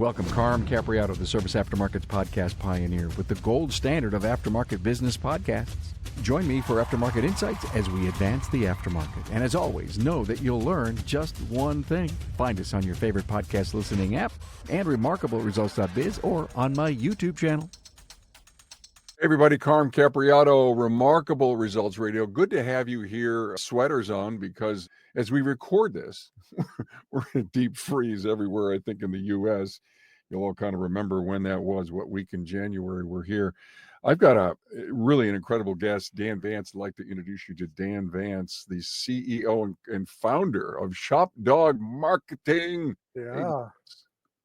Welcome, Carm Capriato, the Service Aftermarkets podcast pioneer with the gold standard of aftermarket business podcasts. Join me for Aftermarket Insights as we advance the aftermarket. And as always, know that you'll learn just one thing. Find us on your favorite podcast listening app and remarkableresults.biz or on my YouTube channel. Hey everybody, Carm Capriato, Remarkable Results Radio. Good to have you here, sweaters on, because as we record this, we're in a deep freeze everywhere, I think, in the U.S. You'll all kind of remember when that was, what week in January we're here. I've got an incredible guest, Dan Vance. I'd like to introduce you to Dan Vance, the CEO and founder of Shop Dog Marketing. Yeah. Hey,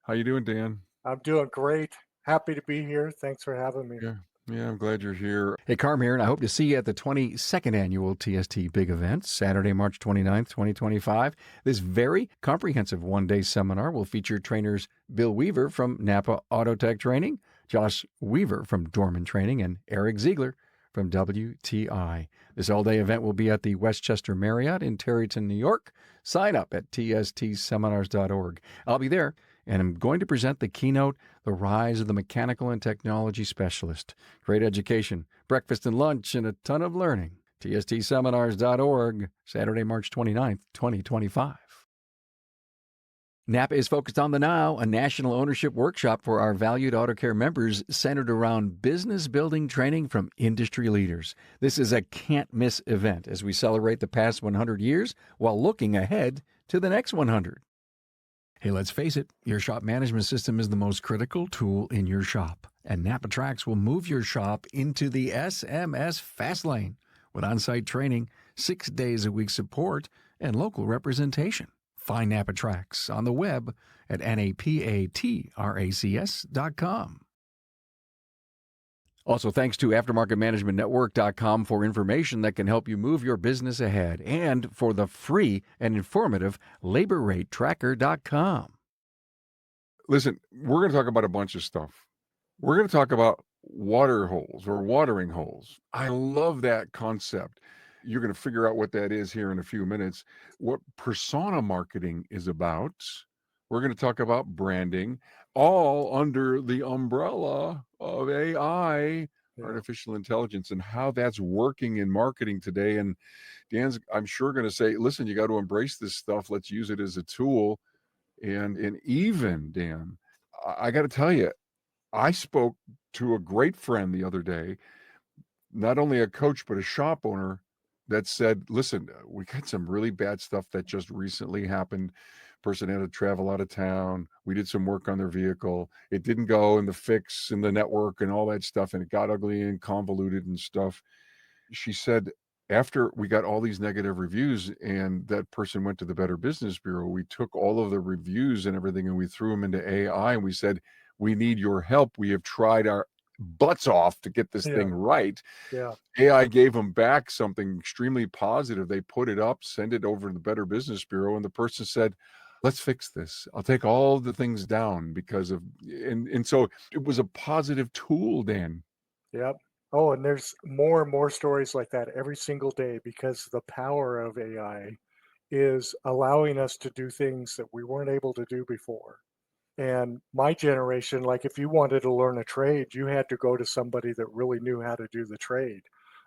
how you doing, Dan? I'm doing great. Happy to be here. Thanks for having me. Yeah, I'm glad you're here. Hey, Carm here, and I hope to see you at the 22nd Annual TST Big Event, Saturday, March 29th, 2025. This very comprehensive one-day seminar will feature trainers Bill Weaver from NAPA Autotech Training, Josh Weaver from Dorman Training, and Eric Ziegler from WTI. This all-day event will be at the Westchester Marriott in Tarryton, New York. Sign up at tstseminars.org. I'll be there, and I'm going to present the keynote, The Rise of the Mechanical and Technology Specialist. Great education, breakfast and lunch, and a ton of learning. tstseminars.org, Saturday, March 29th, 2025. NAPA is focused on the now, a national ownership workshop for our valued auto care members centered around business building training from industry leaders. This is a can't-miss event as we celebrate the past 100 years while looking ahead to the next 100. Hey, let's face it, your shop management system is the most critical tool in your shop, and NAPA Tracks will move your shop into the SMS fast lane with on-site training, 6 days a week support, and local representation. Find NAPA Tracks on the web at napatracs.com. Also, thanks to AftermarketManagementNetwork.com for information that can help you move your business ahead, and for the free and informative LaborRateTracker.com. Listen, we're going to talk about a bunch of stuff. We're going to talk about water holes or watering holes. I love that concept. You're going to figure out what that is here in a few minutes. What persona marketing is about. We're going to talk about branding, all under the umbrella of AI, artificial intelligence, and how that's working in marketing today. And Dan's, I'm sure, going to say, listen, you got to embrace this stuff. Let's use it as a tool. And even, Dan, I got to tell you, I spoke to a great friend the other day, not only a coach, but a shop owner, that said, listen, we got some really bad stuff that just recently happened. Person had to travel out of town. We did some work on their vehicle. It didn't go in the fix and the network and all that stuff, and it got ugly and convoluted and stuff. She said, after we got all these negative reviews and that person went to the Better Business Bureau, we took all of the reviews and everything and we threw them into AI, and we said, we need your help. We have tried our butts off to get this thing right. AI gave them back something extremely positive. They put it up, send it over to the Better Business Bureau, and the person said, let's fix this. I'll take all the things down because of, and so it was a positive tool, Dan. Yep. Oh, and there's more and more stories like that every single day, because the power of AI is allowing us to do things that we weren't able to do before. And my generation, like, if you wanted to learn a trade, you had to go to somebody that really knew how to do the trade.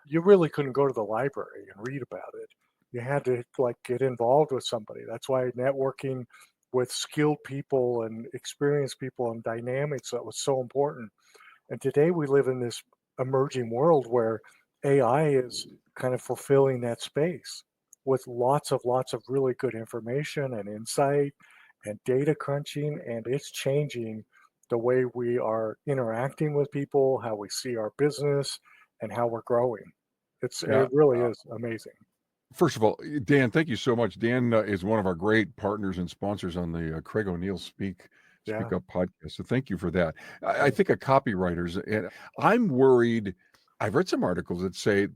You really couldn't go to the library and read about it. You had to, like, get involved with somebody. That's why networking with skilled people and experienced people and dynamics, that was so important. And today we live in this emerging world where AI is kind of fulfilling that space with lots of really good information and insight and data crunching, and it's changing the way we are interacting with people, how we see our business, and how we're growing. It really is amazing. First of all, Dan, thank you so much. Dan is one of our great partners and sponsors on the Craig O'Neill Speak Up podcast. So thank you for that. I think of copywriters, and I'm worried. I've read some articles that say,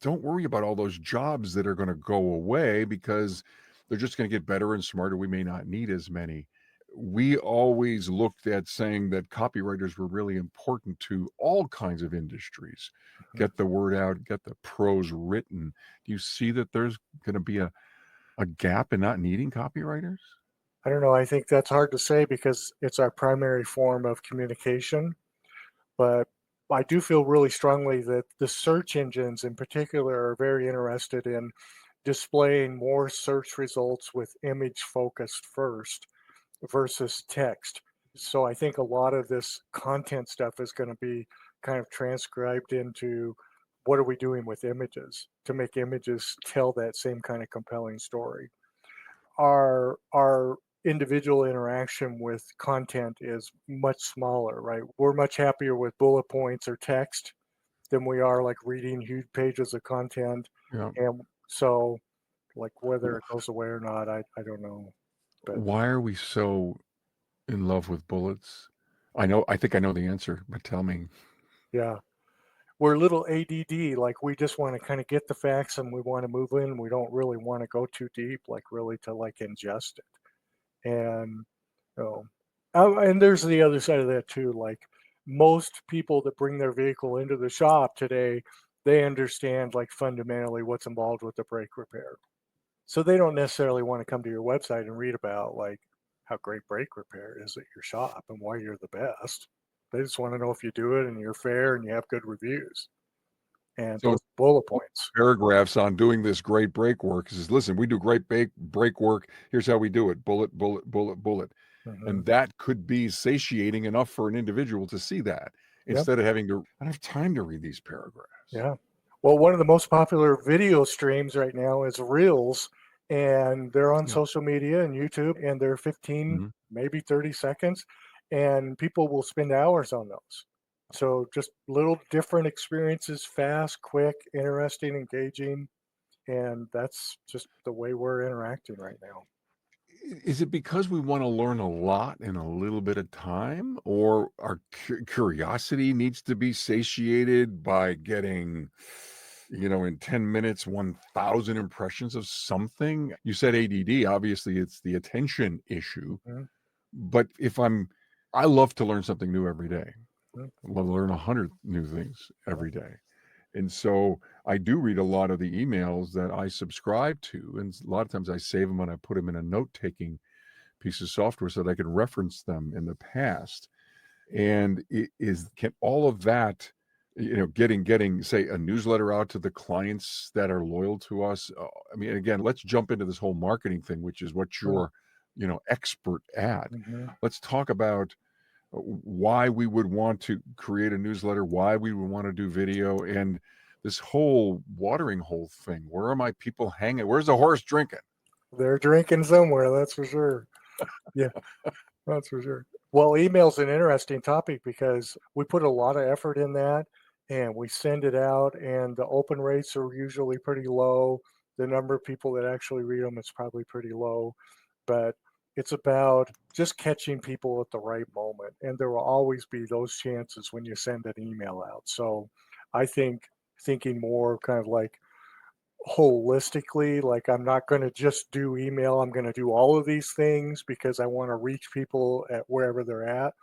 don't worry about all those jobs that are going to go away because they're just going to get better and smarter. We may not need as many. We always looked at saying that copywriters were really important to all kinds of industries. Get the word out, get the prose written. Do you see that there's going to be a gap in not needing copywriters? I don't know. I think that's hard to say because it's our primary form of communication. But I do feel really strongly that the search engines in particular are very interested in displaying more search results with image focused first versus text. So I think a lot of this content stuff is going to be kind of transcribed into what are we doing with images to make images tell that same kind of compelling story. Our individual interaction with content is much smaller, right? We're much happier with bullet points or text than we are like reading huge pages of content. Yeah. And so like whether it goes away or not, I don't know. But Why are we so in love with bullets? I think I know the answer, but tell me. yeah, we're a little ADD, like we just want to kind of get the facts and we want to move in. We don't really want to go too deep, like really to like ingest it. And and there's the other side of that too. Like most people that bring their vehicle into the shop today, they understand like fundamentally what's involved with the brake repair. So they don't necessarily want to come to your website and read about like how great brake repair is at your shop and why you're the best. They just want to know if you do it and you're fair and you have good reviews and So those bullet points. paragraphs on doing this great brake work says, listen, we do great brake work. Here's how we do it. Bullet, bullet, bullet, bullet. Hmm. And that could be satiating enough for an individual to see that Yep. instead of having to, I don't have time to read these paragraphs. Yeah. Well, one of the most popular video streams right now is Reels, and they're on Yeah. social media and YouTube, and they're 15, Mhm. maybe 30 seconds, and people will spend hours on those. So just little different experiences, fast, quick, interesting, engaging, and that's just the way we're interacting right now. Is it because we want to learn a lot in a little bit of time, or our curiosity needs to be satiated by getting, in 10 minutes, 1,000 impressions of something? You said ADD, obviously it's the attention issue, Mhm, but I love to learn something new every day. mhm, I love to learn 100 new things yeah, every day. And so I do read a lot of the emails that I subscribe to, and a lot of times I save them and I put them in a note-taking piece of software so that I can reference them in the past. And can all of that, getting say a newsletter out to the clients that are loyal to us. I mean, again, let's jump into this whole marketing thing, which is what yeah, you're, expert at. mhm, Let's talk about why we would want to create a newsletter, why we would want to do video, and this whole watering hole thing. Where are my people hanging? Where's the horse drinking? they're drinking somewhere, that's for sure. Yeah. That's for sure. Well, email's an interesting topic because we put a lot of effort in that and we send it out, and the open rates are usually pretty low. The number of people that actually read them is probably pretty low, but it's about just catching people at the right moment. And there will always be those chances when you send an email out. So I think thinking more kind of like holistically, like I'm not going to just do email, I'm going to do all of these things because I want to reach people at wherever they're at.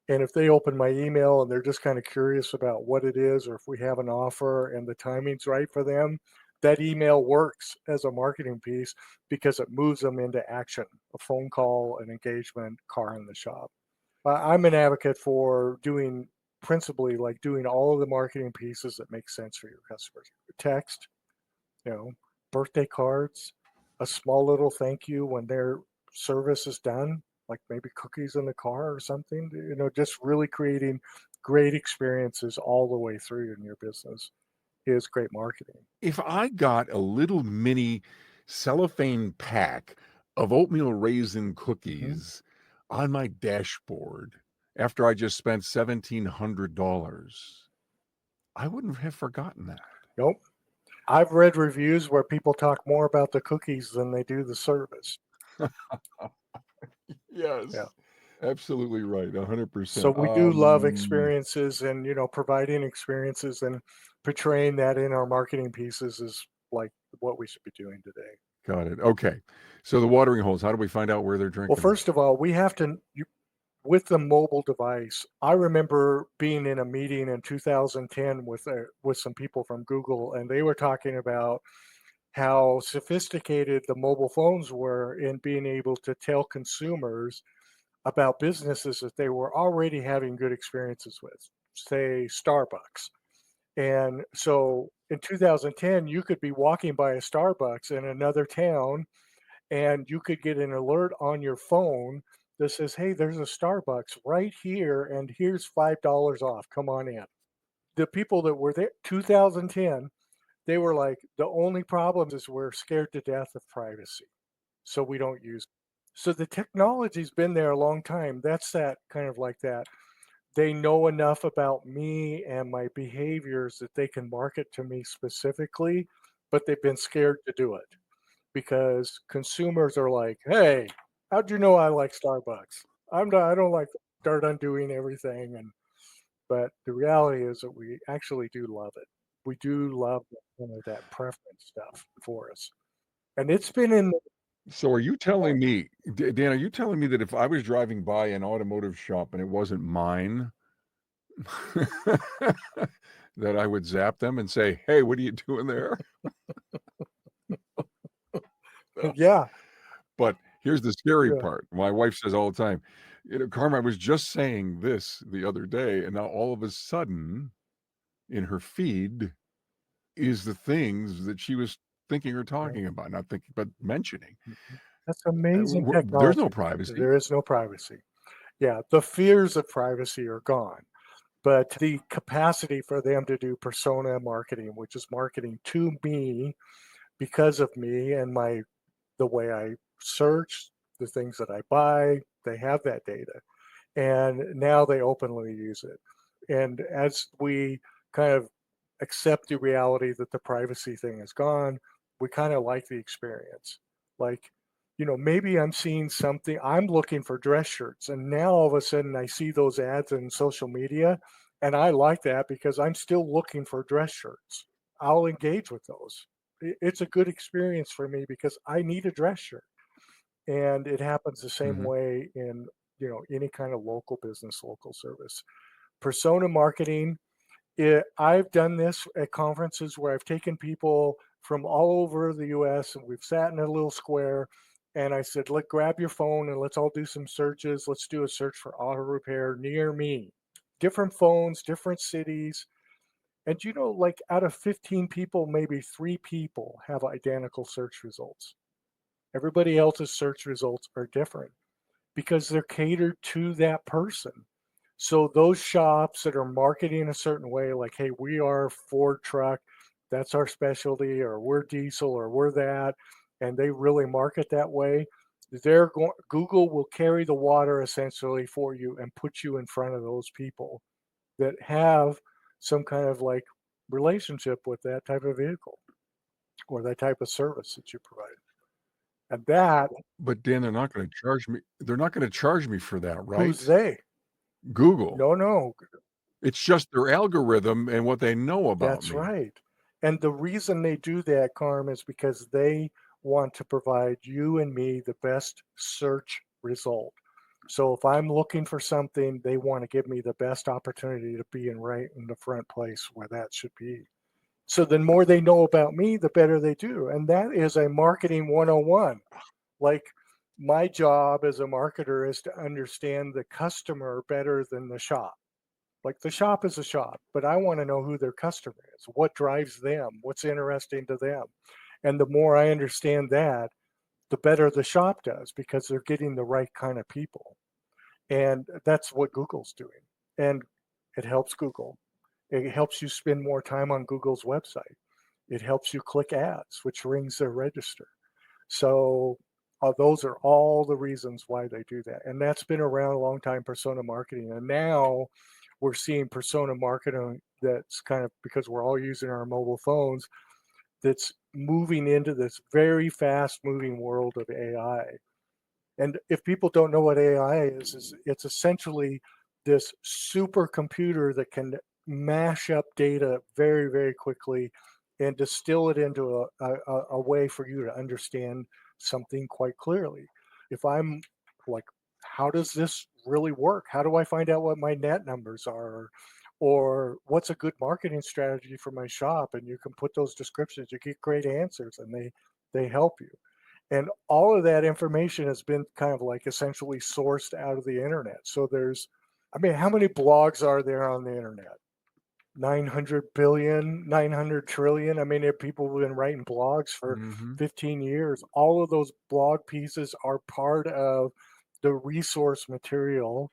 And if they open my email and they're just kind of curious about what it is or if we have an offer and the timing's right for them, that email works as a marketing piece because it moves them into action, a phone call, an engagement, car in the shop. I'm an advocate for doing principally like doing all of the marketing pieces that make sense for your customers. Text, you know, birthday cards, a small little thank you when their service is done, like maybe cookies in the car or something, just really creating great experiences all the way through in your business is great marketing. If I got a little mini cellophane pack of oatmeal raisin Hmm. cookies on my dashboard after I just spent $1,700, I wouldn't have forgotten that. Nope. I've read reviews where people talk more about the cookies than they do the service. Yeah. Yes, absolutely right, So 100%. we do love experiences and, providing experiences and portraying that in our marketing pieces is like what we should be doing today. Got it. Okay. So the watering holes, how do we find out where they're Well, drinking? first of all, we have to, with the mobile device. I remember being in a meeting in 2010 with some people from Google, and they were talking about how sophisticated the mobile phones were in being able to tell consumers about businesses that they were already having good experiences with, say Starbucks. And so in 2010, you could be walking by a Starbucks in another town and you could get an alert on your phone that says, hey, there's a Starbucks right here and here's $5 off. Come on in. The people that were there 2010, they were like, the only problem is we're scared to death of privacy. So we don't use it. So the technology's been there a long time. That's that kind of like that. They know enough about me and my behaviors that they can market to me specifically, but they've been scared to do it because consumers are like, "Hey, how'd you know I like Starbucks? I don't like start undoing everything." And but the reality is that we actually do love it. We do love that preference stuff for us, and it's been in. So are you telling me, Dan, are you telling me that if I was driving by an automotive shop and it wasn't mine, that I would zap them and say, "Hey, what are you doing there?" Yeah, But here's the scary yeah, part. My wife says all the time, "Carmen, I was just saying this the other day, and now all of a sudden in her feed is the things that she was thinking or right. talking about, not thinking, but mentioning." Mhm. That's amazing There's no technology. privacy. There is no privacy. Yeah, the fears of privacy are gone, but the capacity for them to do persona marketing, which is marketing to me because of me and my the way I search, the things that I buy, they have that data. And now they openly use it. And as we kind of accept the reality that the privacy thing is gone, we kind of like the experience. Like, maybe I'm seeing something, I'm looking for dress shirts, and now all of a sudden I see those ads in social media, and I like that because I'm still looking for dress shirts. I'll engage with those. It's a good experience for me because I need a dress shirt. And it happens the same Mhm. way in, any kind of local business, local service. Persona marketing, I've done this at conferences where I've taken people from all over the US and we've sat in a little square and I said, "Let grab your phone and let's all do some searches. Let's do a search for auto repair near me." Different phones, different cities. And like out of 15 people, maybe 3 people have identical search results. Everybody else's search results are different because they're catered to that person. So those shops that are marketing a certain way, like, hey, we are Ford truck, that's our specialty, or we're diesel, or we're that, and they really market that way, Google will carry the water essentially for you and put you in front of those people that have some kind of like relationship with that type of vehicle or that type of service that you provide. And that, But Dan, they're not gonna charge me for that, who's right? they? Google. No, no, It's just their algorithm and what they know about that's me. right. And the reason they do that, Carm, is because they want to provide you and me the best search result. So if I'm looking for something, they want to give me the best opportunity to be right in the front place where that should be. So the more they know about me, the better they do. And that is a marketing 101. Like my job as a marketer is to understand the customer better than the shop. Like the shop is a shop, but I want to know who their customer is, what drives them, what's interesting to them. And the more I understand that, the better the shop does because they're getting the right kind of people. And that's what Google's doing. And it helps Google. It helps you spend more time on Google's website. It helps you click ads, which rings their register. So those are all the reasons why they do that. And that's been around a long time, persona marketing. And now we're seeing persona marketing that's kind of because we're all using our mobile phones, that's moving into this very fast moving world of AI. And if people don't know what AI is it's essentially this supercomputer that can mash up data very, very quickly and distill it into a way for you to understand something quite clearly. If I'm like, how does this really work? How do I find out what my net numbers are? or what's a good marketing strategy for my shop, and you can put those descriptions, you get great answers, and they help you. And all of that information has been kind of like essentially sourced out of the internet. So there's, I mean, how many blogs are there on the internet? 900 billion, 900 trillion. I mean, there are people who've been writing blogs for Hmm. 15 years. All of those blog pieces are part of the resource material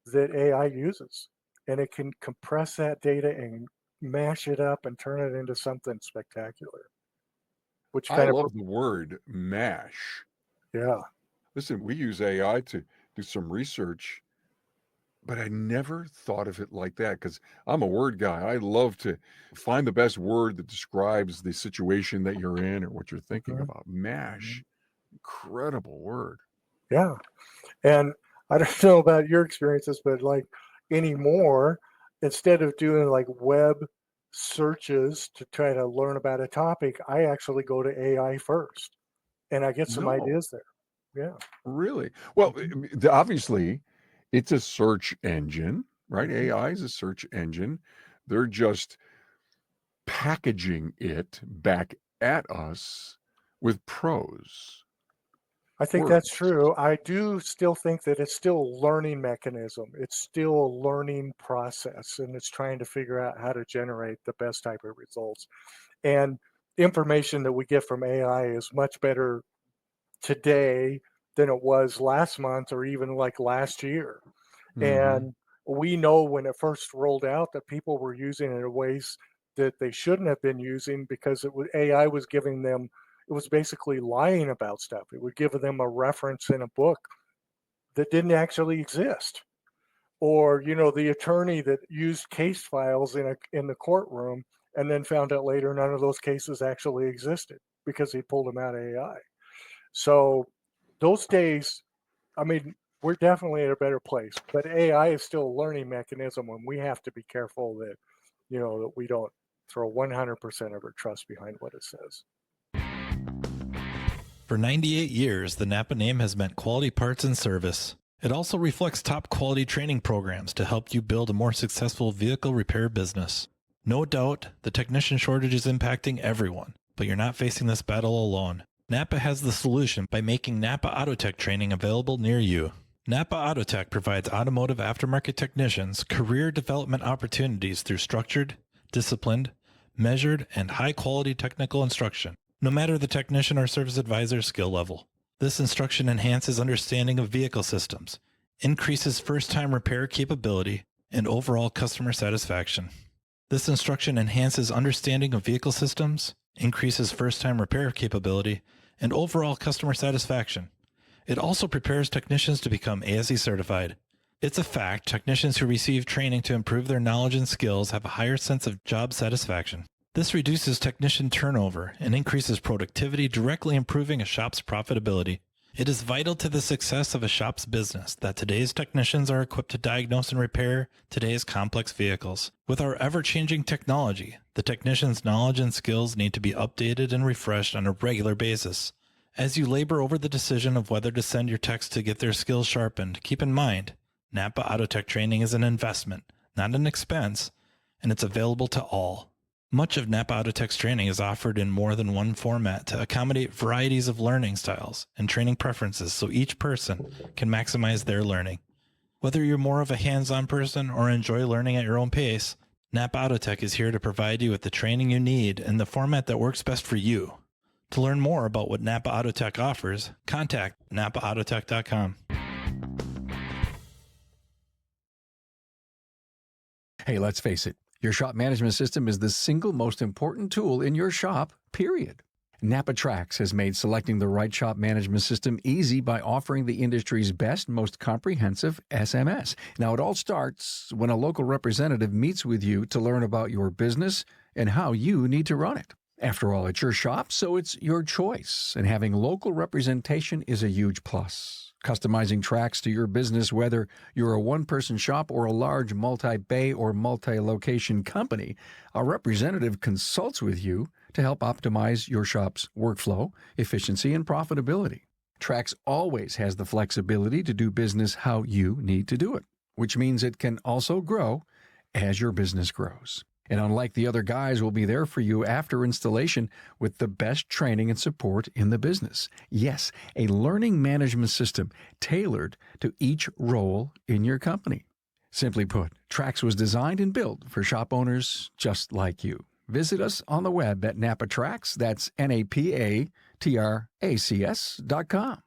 that AI uses. And it can compress that data and mash it up and turn it into something spectacular, which I kind of, love the word mash. yeah. Listen, we use AI to do some research, but I never thought of it like that because I'm a word guy. I love to find the best word that describes the situation that you're in or what you're thinking Mhm, about. mhm. Mash, incredible word. Yeah. And I don't know about your experiences, but like anymore, instead of doing like web searches to try to learn about a topic, I actually go to AI first and I get some No, ideas there. Yeah. really. Well, Mhm, obviously, it's a search engine, right? mhm. AI is a search engine. They're just packaging it back at us with prose I think that's words. true. I do still think that it's still a learning mechanism. It's still a learning process, and it's trying to figure out how to generate the best type of results. And information that we get from AI is much better today than it was last month or even like last year. Hmm. And we know when it first rolled out that people were using it in ways that they shouldn't have been using because it was AI was giving them, it was basically lying about stuff. It would give them a reference in a book that didn't actually exist. Or, the attorney that used case files in the courtroom and then found out later none of those cases actually existed because he pulled them out of AI. So those days, I mean, we're definitely in a better place, but AI is still a learning mechanism, and we have to be careful that, that we don't throw 100% of our trust behind what it says. For 98 years, the NAPA name has meant quality parts and service. It also reflects top quality training programs to help you build a more successful vehicle repair business. No doubt, the technician shortage is impacting everyone, but you're not facing this battle alone. NAPA has the solution by making NAPA Autotech training available near you. NAPA Autotech provides automotive aftermarket technicians career development opportunities through structured, disciplined, measured, and high-quality technical instruction, no matter the technician or service advisor's skill level. This instruction enhances understanding of vehicle systems, increases first-time repair capability, and overall customer satisfaction. This instruction enhances understanding of vehicle systems, increases first-time repair capability, and overall customer satisfaction. It also prepares technicians to become ASE certified. It's a fact technicians who receive training to improve their knowledge and skills have a higher sense of job satisfaction. This reduces technician turnover and increases productivity, directly improving a shop's profitability. It is vital to the success of a shop's business that today's technicians are equipped to diagnose and repair today's complex vehicles. With our ever-changing technology, the technician's knowledge and skills need to be updated and refreshed on a regular basis. As you labor over the decision of whether to send your techs to get their skills sharpened, keep in mind, NAPA Autotech training is an investment, not an expense, and it's available to all. Much of NAPA Autotech's training is offered in more than one format to accommodate varieties of learning styles and training preferences so each person can maximize their learning. Whether you're more of a hands-on person or enjoy learning at your own pace, NAPA Autotech is here to provide you with the training you need in the format that works best for you. To learn more about what NAPA Autotech offers, contact napaautotech.com. Hey, let's face it, your shop management system is the single most important tool in your shop, period. NAPA Trax has made selecting the right shop management system easy by offering the industry's best, most comprehensive SMS. Now, it all starts when a local representative meets with you to learn about your business and how you need to run it. After all, it's your shop, so it's your choice, and having local representation is a huge plus. Customizing tracks to your business, whether you're a one-person shop or a large multi-bay or multi-location company, a representative consults with you to help optimize your shop's workflow, efficiency, and profitability. Trax always has the flexibility to do business how you need to do it, which means it can also grow as your business grows. And unlike the other guys, we'll be there for you after installation with the best training and support in the business. Yes, a learning management system tailored to each role in your company. Simply put, Trax was designed and built for shop owners just like you. Visit us on the web at NAPA Trax, that's NAPATRACS.com.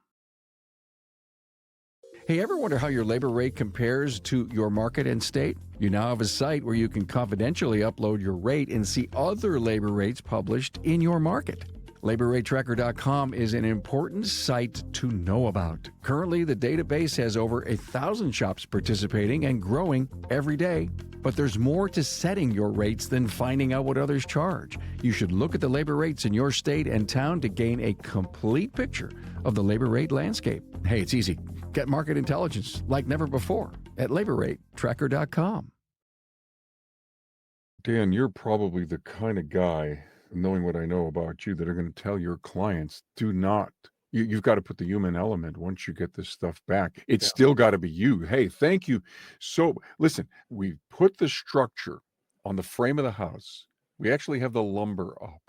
Hey, ever wonder how your labor rate compares to your market and state? You now have a site where you can confidentially upload your rate and see other labor rates published in your market. LaborRateTracker.com is an important site to know about. Currently, the database has over 1,000 shops participating and growing every day. But there's more to setting your rates than finding out what others charge. You should look at the labor rates in your state and town to gain a complete picture of the labor rate landscape. Hey, it's easy. Get market intelligence like never before at LaborRateTracker.com. Dan, you're probably the kind of guy, knowing what I know about you, that are going to tell your clients, do not. You've got to put the human element once you get this stuff back. It's still got to be you. Hey, thank you. So listen, we put the structure on the frame of the house. We actually have the lumber up,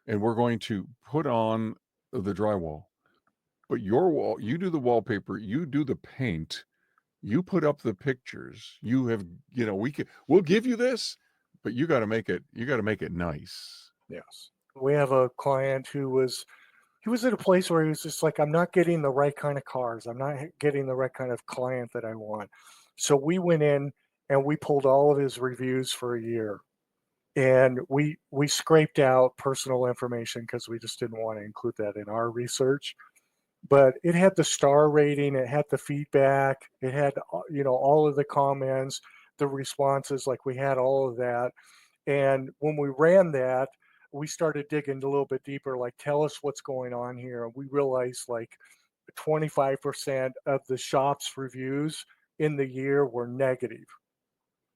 and we're going to put on the drywall. But your wall, you do the wallpaper, you do the paint, you put up the pictures. You have, we'll give you this, but you got to make it nice. Yes. We have a client who was at a place where he was just like, I'm not getting the right kind of cars. I'm not getting the right kind of client that I want. So we went in and we pulled all of his reviews for a year. And we scraped out personal information because we just didn't want to include that in our research. But it had the star rating, it had the feedback, it had, all of the comments, the responses, like we had all of that. And when we ran that, we started digging a little bit deeper, like, tell us what's going on here. And we realized like 25% of the shop's reviews in the year were negative.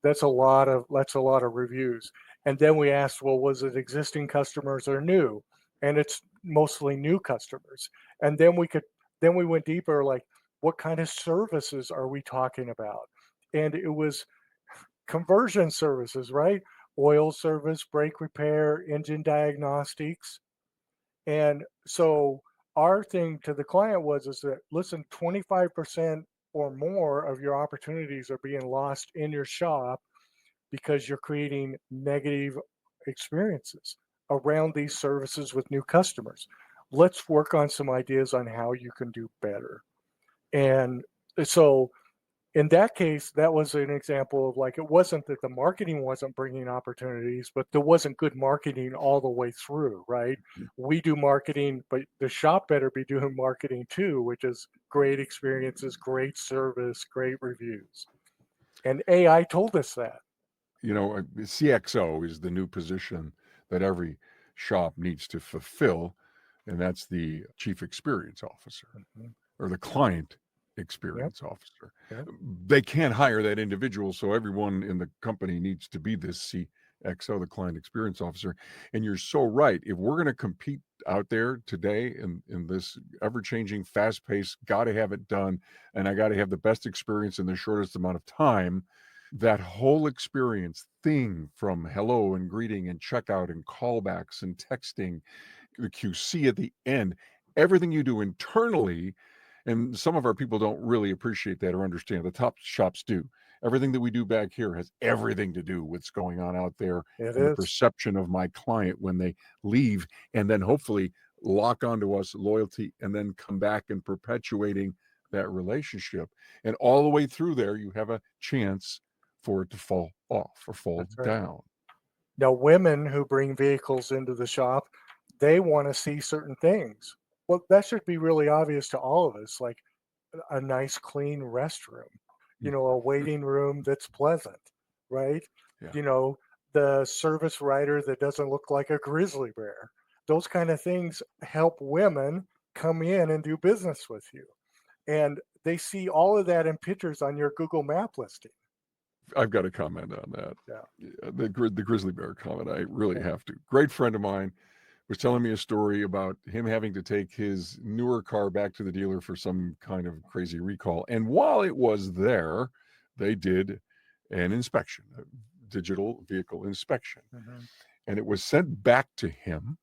That's a lot of reviews. And then we asked, well, was it existing customers or new? And it's mostly new customers. And then we went deeper, like, what kind of services are we talking about? And it was conversion services, right? Oil service, brake repair, engine diagnostics. And so our thing to the client is that, listen, 25% or more of your opportunities are being lost in your shop because you're creating negative experiences around these services with new customers. Let's work on some ideas on how you can do better. And so in that case, that was an example of, like, it wasn't that the marketing wasn't bringing opportunities, but there wasn't good marketing all the way through, right? We do marketing, but the shop better be doing marketing too, which is great experiences, great service, great reviews. And AI told us that. CXO is the new position that every shop needs to fulfill, and that's the Chief Experience Officer or the Client Experience Officer. Yep. They can't hire that individual, so everyone in the company needs to be this CXO, the Client Experience Officer. And you're so right. If we're going to compete out there today in this ever-changing, fast-paced, got to have it done, and I got to have the best experience in the shortest amount of time, that whole experience thing, from hello and greeting and checkout and callbacks and texting, the QC at the end, everything you do internally, and some of our people don't really appreciate that or understand. The top shops do. Everything that we do back here has everything to do with what's going on out there and the perception of my client when they leave, and then hopefully lock onto us loyalty and then come back and perpetuating that relationship. And all the way through there, you have a chance for it to fall off or fall down. Now, women who bring vehicles into the shop, they want to see certain things. Well, that should be really obvious to all of us, like a nice, clean restroom, a waiting room that's pleasant, right? Yeah. The service writer that doesn't look like a grizzly bear. Those kind of things help women come in and do business with you. And they see all of that in pictures on your Google Map listing. I've got to comment on that. Yeah. The grizzly bear comment, I really have to. Great friend of mine was telling me a story about him having to take his newer car back to the dealer for some kind of crazy recall. And while it was there, they did an inspection, digital vehicle inspection. Mhm. And it was sent back to him.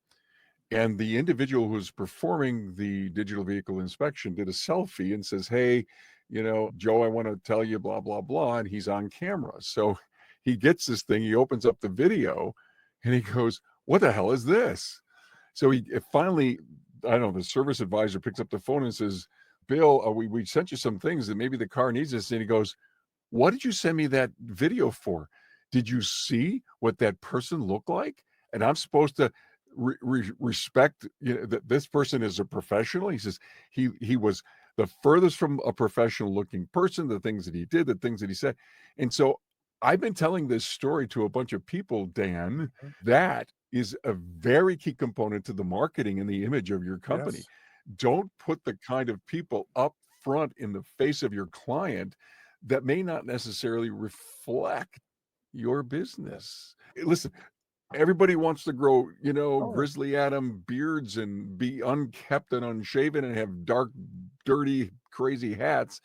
And the individual who's performing the digital vehicle inspection did a selfie and says, hey, Joe, I want to tell you blah, blah, blah. And he's on camera. So he gets this thing, he opens up the video and he goes, what the hell is this? So finally, I don't know, the service advisor picks up the phone and says, Bill, we sent you some things that maybe the car needs this. And he goes, what did you send me that video for? Did you see what that person looked like? And I'm supposed to respect that this person is a professional. He says he was the furthest from a professional looking person, the things that he did, the things that he said. And so I've been telling this story to a bunch of people, Dan. Mhm. That is a very key component to the marketing and the image of your company. Yes. Don't put the kind of people up front in the face of your client that may not necessarily reflect your business. Listen, everybody wants to grow, grizzly Adam beards and be unkept and unshaven and have dark, dirty, crazy hats.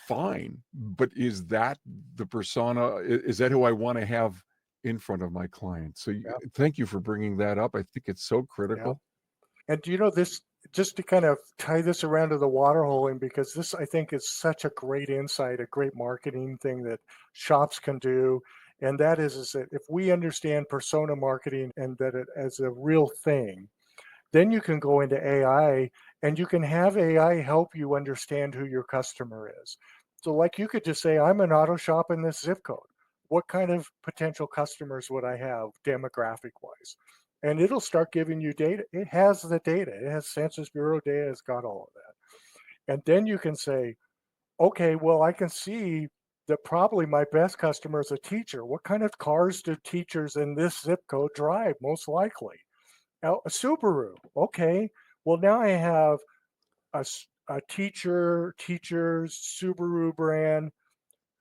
Fine. But is that the persona? Is that who I want to have in front of my client? So thank you for bringing that up. I think it's so critical. Yeah. And this, just to kind of tie this around to the water holing, because this, I think, is such a great insight, a great marketing thing that shops can do. And that is that if we understand persona marketing and that it as a real thing, then you can go into AI and you can have AI help you understand who your customer is. So like you could just say, I'm an auto shop in this zip code. What kind of potential customers would I have demographic wise? And it'll start giving you data. It has the data. It has Census Bureau data. It's got all of that. And then you can say, okay, well, I can see that probably my best customer is a teacher. What kind of cars do teachers in this zip code drive most likely? Now, a Subaru. Okay. Well, now I have a teacher's Subaru brand.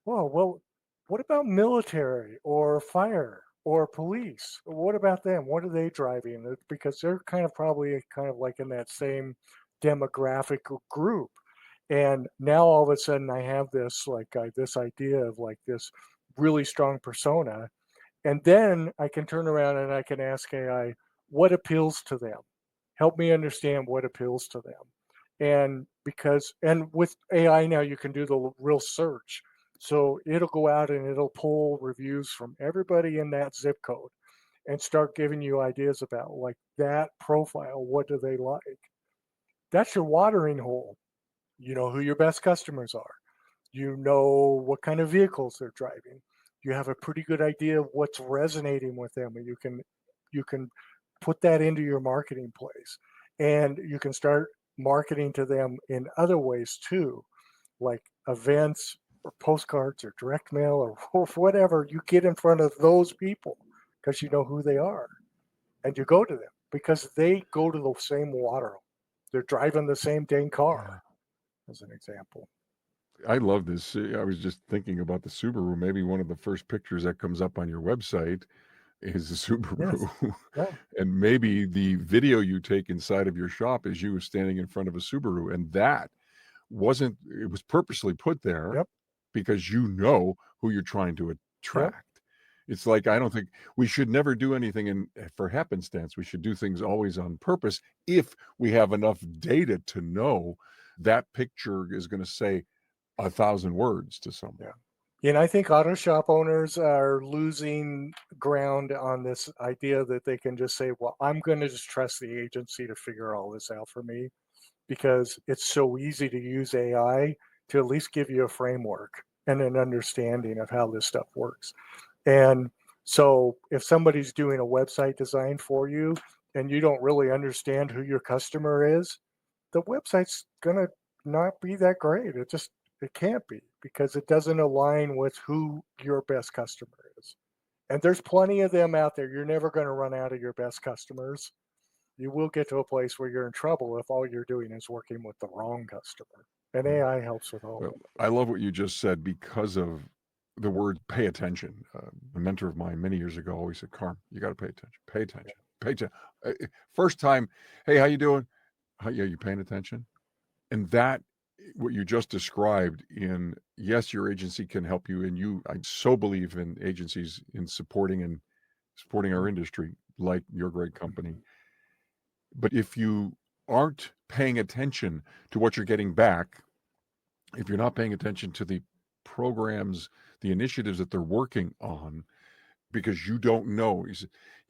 Well, what about military or fire or police? What about them? What are they driving? Because they're probably like in that same demographic group. And now all of a sudden I have this this idea of like this really strong persona. And then I can turn around and I can ask AI, what appeals to them? Help me understand what appeals to them. And with AI now you can do the real search. So it'll go out and it'll pull reviews from everybody in that zip code and start giving you ideas about like that profile. What do they like? That's your watering hole. You know who your best customers are. You know what kind of vehicles they're driving. You have a pretty good idea of what's resonating with them, and you can put that into your marketing place, and you can start marketing to them in other ways too, like events or postcards or direct mail or whatever. You get in front of those people because you know who they are, and you go to them because they go to the same water. They're driving the same dang car, as an example. I love this. I was just thinking about the Subaru. Maybe one of the first pictures that comes up on your website is the Subaru. Yes. Yeah. And maybe the video you take inside of your shop is you standing in front of a Subaru. And that it was purposely put there Yep. because you know who you're trying to attract. Yep. It's like, I don't think we should never do anything for happenstance. We should do things always on purpose if we have enough data to know that picture is going to say 1,000 words to someone. Yeah. And I think auto shop owners are losing ground on this idea that they can just say, well, I'm going to just trust the agency to figure all this out for me, because it's so easy to use AI to at least give you a framework and an understanding of how this stuff works. And so if somebody's doing a website design for you and you don't really understand who your customer is, the website's going to not be that great. It can't be, because it doesn't align with who your best customer is. And there's plenty of them out there. You're never going to run out of your best customers. You will get to a place where you're in trouble if all you're doing is working with the wrong customer. And AI helps with all of it. I love what you just said because of the word pay attention. A mentor of mine many years ago always said, Carm, you got to pay attention. Pay attention. Pay attention. First time, hey, how you doing? Yeah, you paying attention? And that what you just described in, yes, your agency can help you, and I so believe in agencies in supporting our industry, like your great company. But if you aren't paying attention to what you're getting back, if you're not paying attention to the programs, the initiatives that they're working on, because you don't know.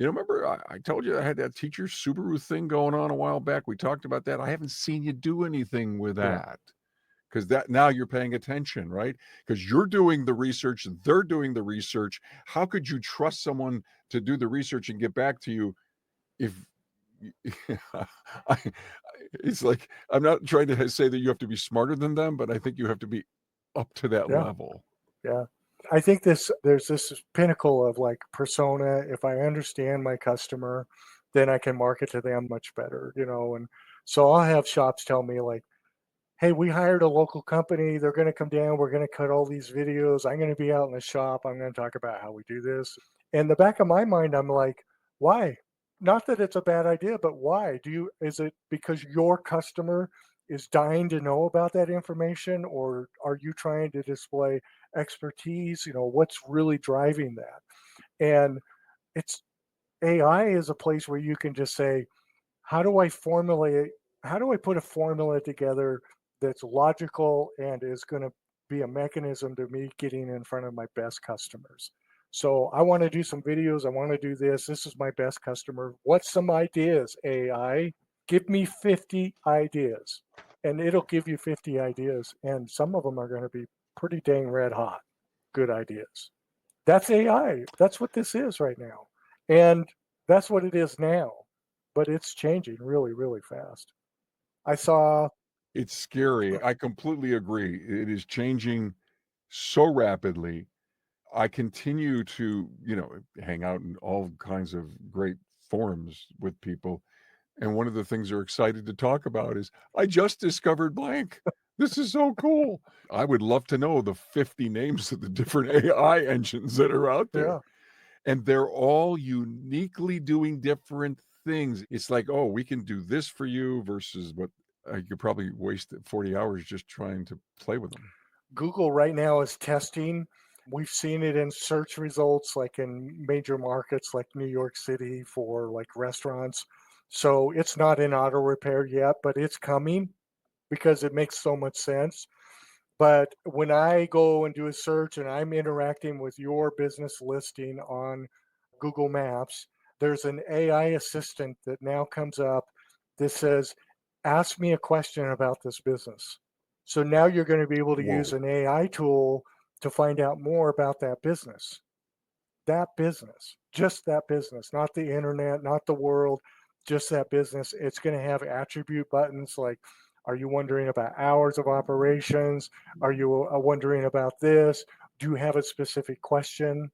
Remember I told you I had that teacher Subaru thing going on a while back? We talked about that. I haven't seen you do anything with Yeah. that. Because that now you're paying attention, right? Because you're doing the research, they're doing the research. How could you trust someone to do the research and get back to you if I, it's like, I'm not trying to say that you have to be smarter than them, but I think you have to be up to that Yeah. level. Yeah. I think there's this pinnacle of like persona. If I understand my customer, then I can market to them much better, and so I'll have shops tell me like, hey, we hired a local company. They're going to come down. We're going to cut all these videos. I'm going to be out in the shop. I'm going to talk about how we do this. In the back of my mind, I'm like, why? Not that it's a bad idea, but why? Is it because your customer is dying to know about that information, or are you trying to display expertise? What's really driving that? And it's AI is a place where you can just say, how do I formulate how do I put a formula together that's logical and is going to be a mechanism to me getting in front of my best customers? So I want to do some videos. I want to do this. This is my best customer. What's some ideas, AI? Give me 50 ideas, and it'll give you 50 ideas. And some of them are going to be pretty dang red hot, good ideas. That's AI. That's what this is right now. And that's what it is now. But it's changing really, really fast. I saw, It's scary. I completely agree. It is changing so rapidly. I continue to, hang out in all kinds of great forums with people. And one of the things they're excited to talk about is, I just discovered blank. This is so cool. I would love to know the 50 names of the different AI engines that are out there. yeah, And they're all uniquely doing different things. It's like, oh, we can do this for you versus what I could probably waste 40 hours just trying to play with them. Google right now is testing. We've seen it in search results, like in major markets like New York City for like restaurants. So it's not in auto repair yet, but it's coming because it makes so much sense. But when I go and do a search and I'm interacting with your business listing on Google Maps, there's an AI assistant that now comes up that says, ask me a question about this business. So now you're going to be able to use Whoa. an AI tool to find out more about that business. That business, just that business, not the internet, not the world, just that business. It's going to have attribute buttons like, are you wondering about hours of operations? Are you wondering about this? Do you have a specific question?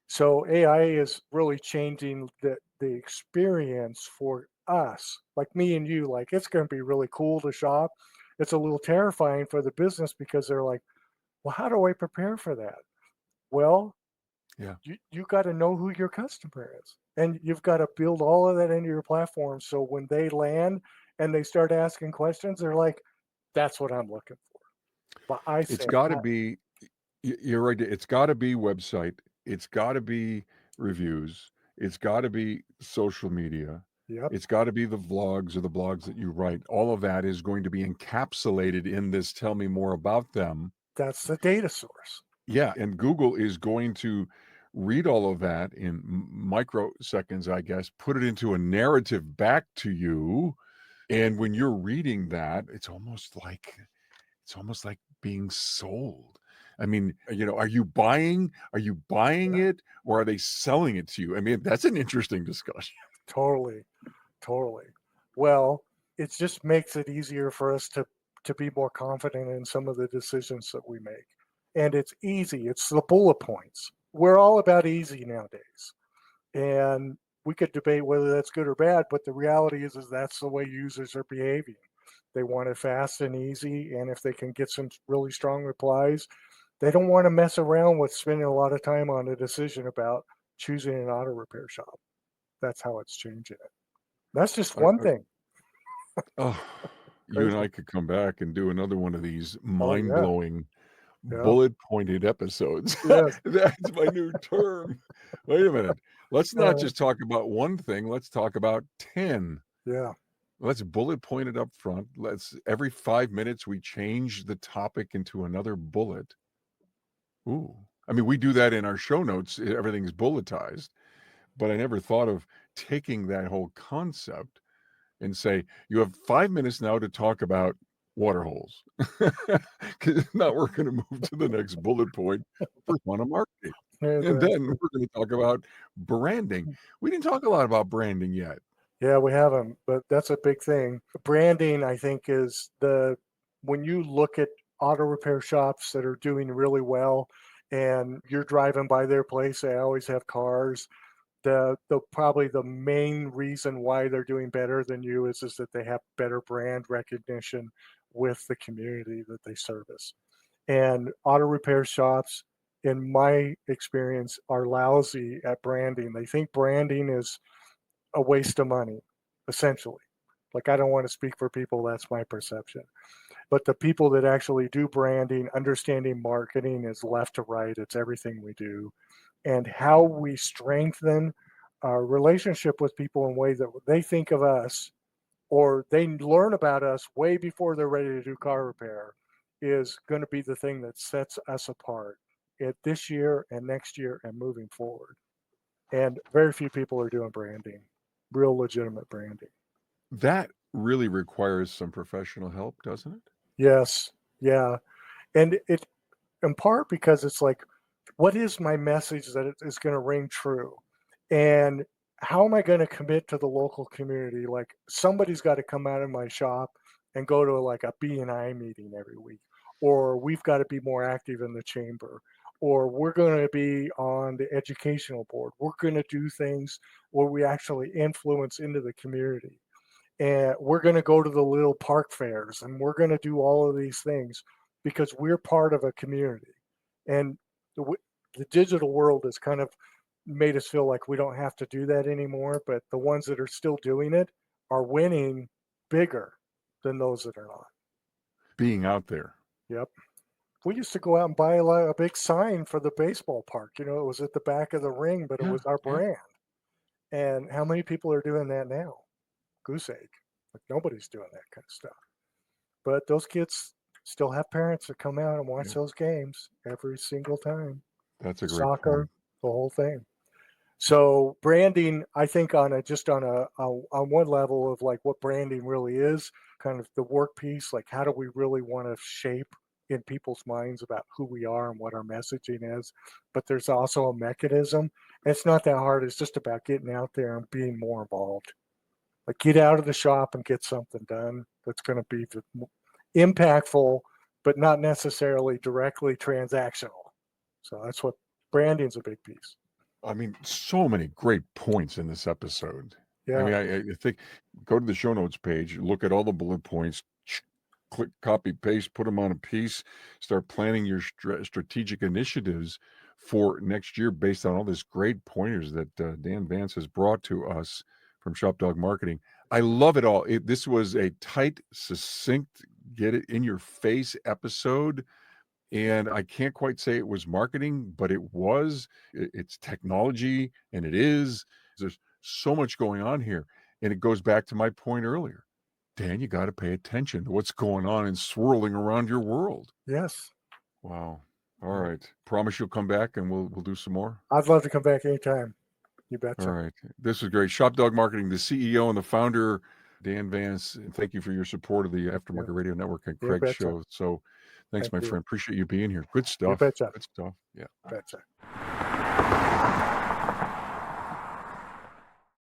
So AI is really changing the experience for us, like me and you. Like it's going to be really cool to shop. It's a little terrifying for the business because they're like, well, how do I prepare for that? Well, Yeah. you got to know who your customer is, and you've got to build all of that into your platform. So when they land and they start asking questions, they're like, "That's what I'm looking for." But I It's say, got to be, you're right. It's got to be website. It's got to be reviews. It's got to be social media. "Yep, It's got to be the vlogs or the blogs that you write. All of that is going to be encapsulated in this tell me more about them. that's the data source." Yeah, and Google is going to read all of that in microseconds, I guess, put it into a narrative back to you. And when you're reading that, it's almost like being sold. I mean, are you buying Yeah, it, or are they selling it to you? I mean, that's an interesting discussion. totally, totally. Well, it just makes it easier for us to be more confident in some of the decisions that we make, and it's easy. It's the bullet points. We're all about easy nowadays. And we could debate whether that's good or bad, but the reality is that's the way users are behaving. They want it fast and easy, and if they can get some really strong replies, they don't want to mess around with spending a lot of time on a decision about choosing an auto repair shop. That's how it's changing it. That's just I, one I, thing. oh, you and Crazy. I could come back and do another one of these Oh yeah. mind-blowing, Yeah. bullet-pointed episodes. Yes. That's my new term. Wait a minute. Let's not Uh, just talk about one thing. Let's talk about 10. yeah. Let's bullet point it up front. Every 5 minutes, we change the topic into another bullet. Ooh. I mean, we do that in our show notes. Everything's bulletized. But I never thought of taking that whole concept and say, you have 5 minutes now to talk about water holes. 'Cause now we're going to move to the next bullet point for quantum marketing. Yeah, And then we're going to talk about branding. We didn't talk a lot about branding yet. yeah, we haven't, but that's a big thing. Branding, I think, is when you look at auto repair shops that are doing really well and you're driving by their place, they always have cars. The probably the main reason why they're doing better than you is that they have better brand recognition with the community that they service. And auto repair shops, in my experience, are lousy at branding. They think branding is a waste of money, essentially. Like, I don't want to speak for people, that's my perception. But the people that actually do branding, understanding marketing is left to right, it's everything we do. And how we strengthen our relationship with people in ways that they think of us or they learn about us way before they're ready to do car repair is going to be the thing that sets us apart this year and next year and moving forward. And very few people are doing branding, real legitimate branding. That really requires some professional help, doesn't it? Yes. Yeah. And it, in part because it's like, what is my message that is going to ring true? And how am I going to commit to the local community? Like, somebody's got to come out of my shop and go to like a B&I meeting every week, or we've got to be more active in the chamber, or we're going to be on the educational board. We're going to do things where we actually influence into the community. And we're going to go to the little park fairs and we're going to do all of these things because we're part of a community. And the digital world has kind of made us feel like we don't have to do that anymore, but the ones that are still doing it are winning bigger than those that are not. Being out there. Yep. We used to go out and buy a big sign for the baseball park. You know, it was at the back of the ring, but it Yeah, was our yeah. brand. And how many people are doing that now? Goose egg. Like, nobody's doing that kind of stuff. But those kids still have parents that come out and watch Yeah. those games every single time. That's a great Soccer, point. the whole thing. So branding, I think on one level of like what branding really is, kind of the work piece, like how do we really want to shape in people's minds about who we are and what our messaging is. But there's also a mechanism. It's not that hard. It's just about getting out there and being more involved. Like, get out of the shop and get something done that's going to be impactful, but not necessarily directly transactional. So that's what branding's a big piece. I mean, so many great points in this episode. I Yeah. mean, I think go to the show notes page, look at all the bullet points, click, copy, paste, put them on a piece, start planning your strategic initiatives for next year based on all this great pointers that Dan Vance has brought to us from Shop Dog Marketing. I love it all. This was a tight, succinct, get it in your face episode. And I can't quite say it was marketing, but it was. It's technology, and it is. There's so much going on here. And it goes back to my point earlier. Dan, you got to pay attention to what's going on and swirling around your world. Yes. Wow. All right. Promise you'll come back and we'll do some more. I'd love to come back anytime. You betcha. All right. This was great. Shop Dog Marketing, the CEO and the founder, Dan Vance. And thank you for your support of the Aftermarket Radio Network and You Craig betcha. Show. So thanks, Thank my you. friend. Appreciate you being here. Good You stuff. betcha. Good stuff. Yeah. Betcha.